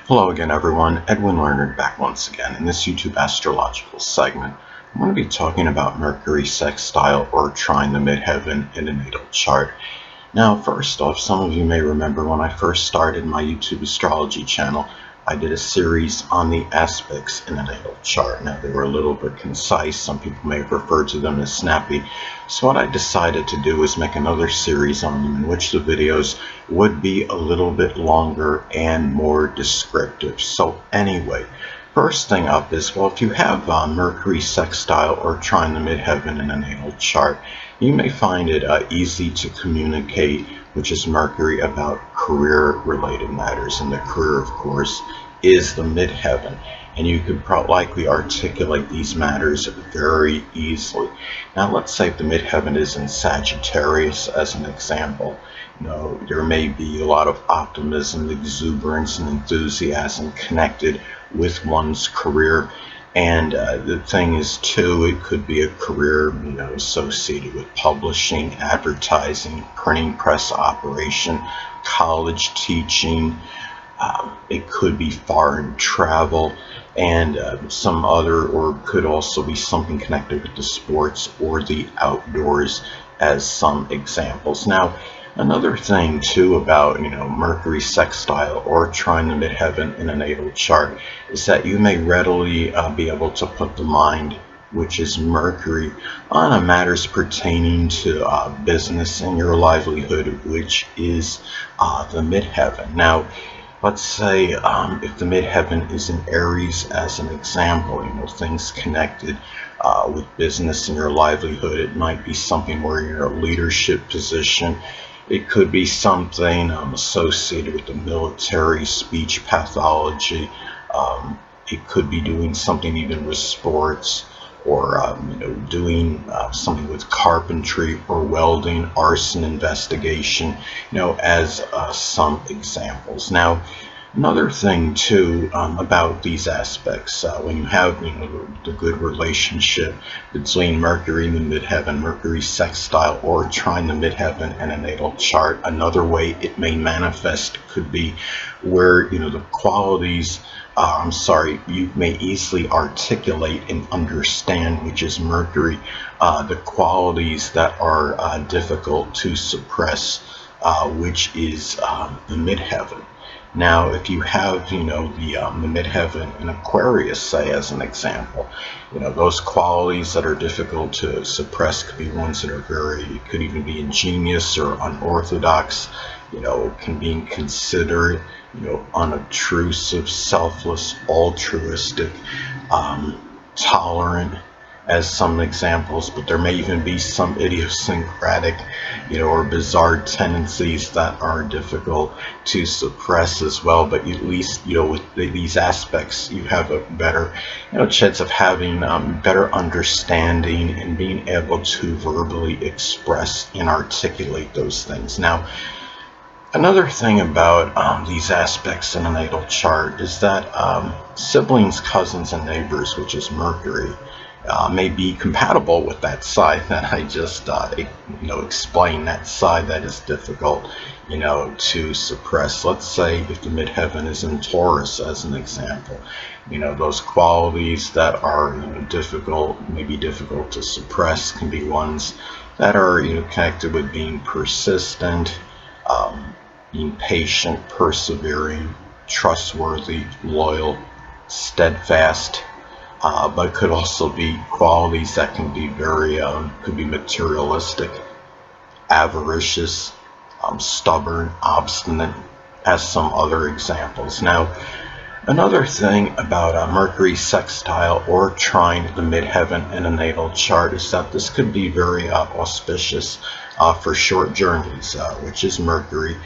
Hello again everyone, Edwin Leonard back once again. In this YouTube astrological segment, I'm going to be talking about Mercury sextile or trine the midheaven in a natal chart. Now first off, some of you may remember when I first started my YouTube astrology channel, I did a series on the aspects in a natal chart. Now they were a little bit concise, some people may have referred to them as snappy. So what I decided to do was make another series on them in which the videos would be a little bit longer and more descriptive. So anyway, first thing up is, well, if you have Mercury sextile or trine the midheaven in a natal chart, you may find it easy to communicate, which is Mercury, about career-related matters. And the career, of course, is the midheaven. And you could likely articulate these matters very easily. Now, let's say if the midheaven is in Sagittarius, as an example. There may be a lot of optimism, exuberance, and enthusiasm connected with one's career. And the thing is, too, it could be a career, associated with publishing, advertising, printing press operation, college teaching. It could be foreign travel, and some other, or could also be something connected with the sports or the outdoors, as some examples. Now, another thing too about Mercury sextile or trine the midheaven in a natal chart is that you may readily be able to put the mind, which is Mercury, on matters pertaining to business and your livelihood, which is the midheaven. Now, let's say if the midheaven is in Aries, as an example, things connected with business and your livelihood. It might be something where you're in a leadership position. It could be something associated with the military, speech pathology. It could be doing something even with sports, or doing something with carpentry or welding, arson investigation, as some examples. Now, another thing too about these aspects, when you have the good relationship between Mercury and the midheaven, Mercury sextile or trine the midheaven in a natal chart, another way it may manifest could be where the qualities, you may easily articulate and understand, which is Mercury, the qualities that are difficult to suppress, which is the midheaven. Now, if you have, the midheaven in Aquarius, say, as an example, those qualities that are difficult to suppress could be ones that are could even be ingenious or unorthodox, can be considerate, unobtrusive, selfless, altruistic, tolerant, as some examples, but there may even be some idiosyncratic, or bizarre tendencies that are difficult to suppress as well. But at least, with these aspects, you have a better, chance of having better understanding and being able to verbally express and articulate those things. Now, another thing about these aspects in a natal chart is that siblings, cousins, and neighbors, which is Mercury, may be compatible with that side that I just explained, that side that is difficult to suppress. Let's say if the midheaven is in Taurus, as an example, those qualities that are maybe difficult to suppress can be ones that are connected with being persistent, being patient, persevering, trustworthy, loyal, steadfast, but could also be qualities that can be could be materialistic, avaricious, stubborn, obstinate, as some other examples. Now, another thing about Mercury sextile or trine the midheaven in a natal chart is that this could be very auspicious for short journeys, which is Mercury,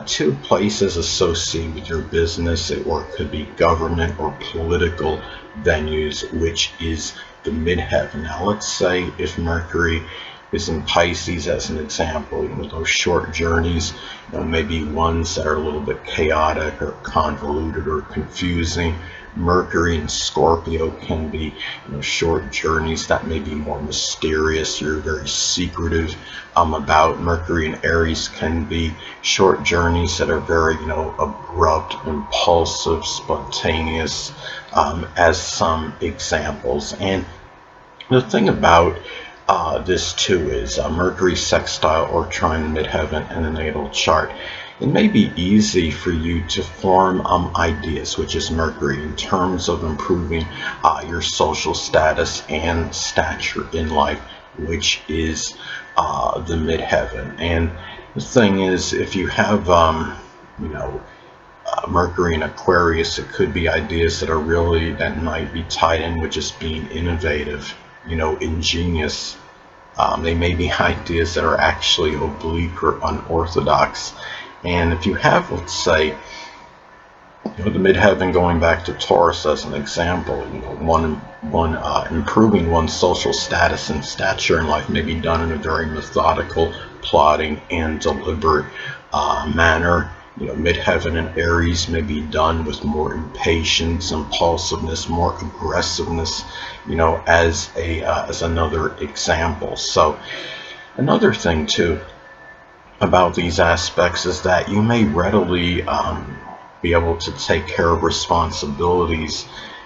to places associated with your business, or it could be government or political venues, which is the midheaven. Now, let's say if Mercury is in Pisces, as an example. Those short journeys, maybe ones that are a little bit chaotic or convoluted or confusing. Mercury in Scorpio can be, short journeys that may be more mysterious. You're very secretive about. Mercury in Aries can be short journeys that are very, abrupt, impulsive, spontaneous, as some examples. And the thing about this too is Mercury sextile or trine midheaven in a natal chart. It may be easy for you to form ideas, which is Mercury, in terms of improving your social status and stature in life, which is the midheaven. And the thing is, if you have, Mercury in Aquarius, it could be ideas that might be tied in with just being innovative, ingenious. They may be ideas that are actually oblique or unorthodox. And if you have, let's say, the midheaven going back to Taurus as an example, improving one's social status and stature in life may be done in a very methodical, plotting, and deliberate manner. Midheaven and Aries may be done with more impatience, impulsiveness, more aggressiveness, as another example. So another thing too about these aspects is that you may readily be able to take care of responsibilities,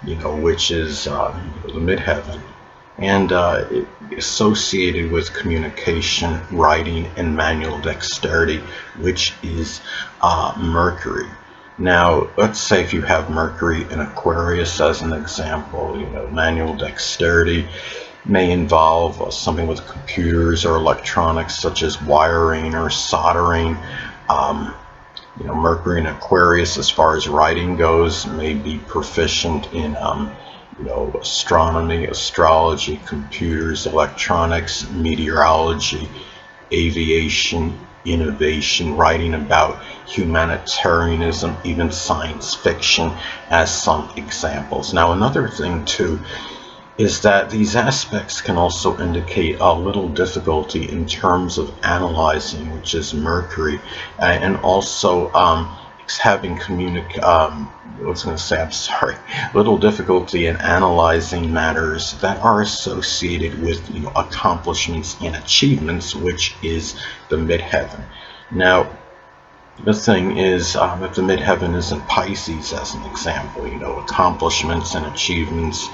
which is the midheaven, and associated with communication, writing, and manual dexterity, which is Mercury. Now, let's say if you have Mercury in Aquarius as an example, manual dexterity may involve something with computers or electronics, such as wiring or soldering. Mercury in Aquarius, as far as writing goes, may be proficient in astronomy, astrology, computers, electronics, meteorology, aviation, innovation, writing about humanitarianism, even science fiction, as some examples. Now, another thing too is that these aspects can also indicate a little difficulty in terms of analyzing, which is Mercury, and also having little difficulty in analyzing matters that are associated with accomplishments and achievements, which is the midheaven. Now, the thing is, if the midheaven is in Pisces, as an example, accomplishments and achievements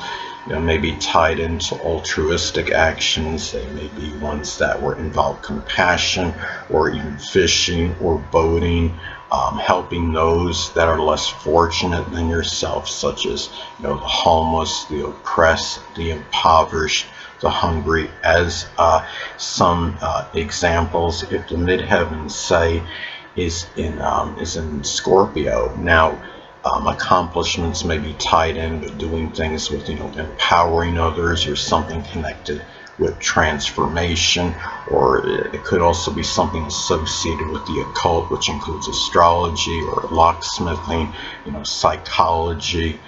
may be tied into altruistic actions. They may be ones that involve compassion, or even fishing or boating, helping those that are less fortunate than yourself, such as the homeless, the oppressed, the impoverished, the hungry, as some examples. If the midheaven, say, is in Scorpio, now accomplishments may be tied in with doing things with empowering others, or something connected with transformation, or it could also be something associated with the occult, which includes astrology or locksmithing, psychology,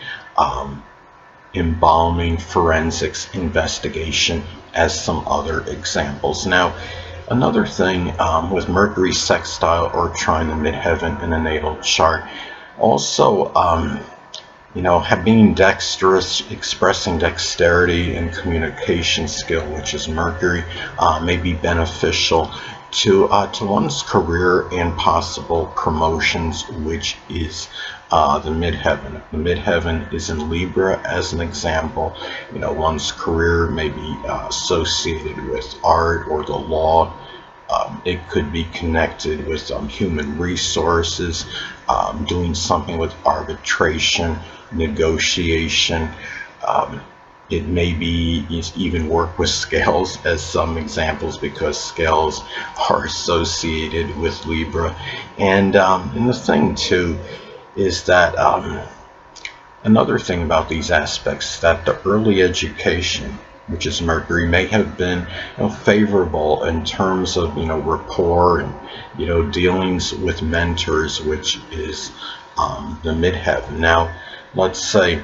embalming, forensics, investigation, as some other examples. Now, another thing with Mercury sextile or trine the midheaven in a natal chart, also being dexterous, expressing dexterity and communication skill, which is Mercury, may be beneficial to one's career and possible promotions, which is the midheaven. If the midheaven is in Libra, as an example, one's career may be associated with art or the law. It could be connected with human resources, doing something with arbitration, negotiation. It may be even work with scales, as some examples, because scales are associated with Libra. And the thing too is that another thing about these aspects, that the early education, which is Mercury, may have been favorable in terms of rapport and dealings with mentors, which is the midheaven. Now, let's say,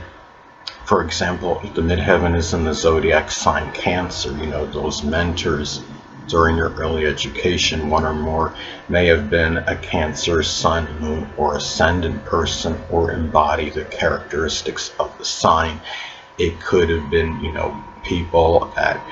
for example, if the midheaven is in the zodiac sign Cancer, those mentors During your early education, one or more may have been a Cancer, Sun, Moon, or Ascendant person, or embody the characteristics of the sign. It could have been, people that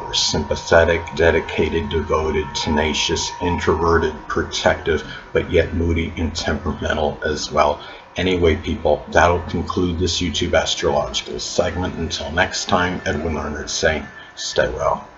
were sympathetic, dedicated, devoted, tenacious, introverted, protective, but yet moody and temperamental as well. Anyway, people, that'll conclude this YouTube astrological segment. Until next time, Edwin Leonard saying, stay well.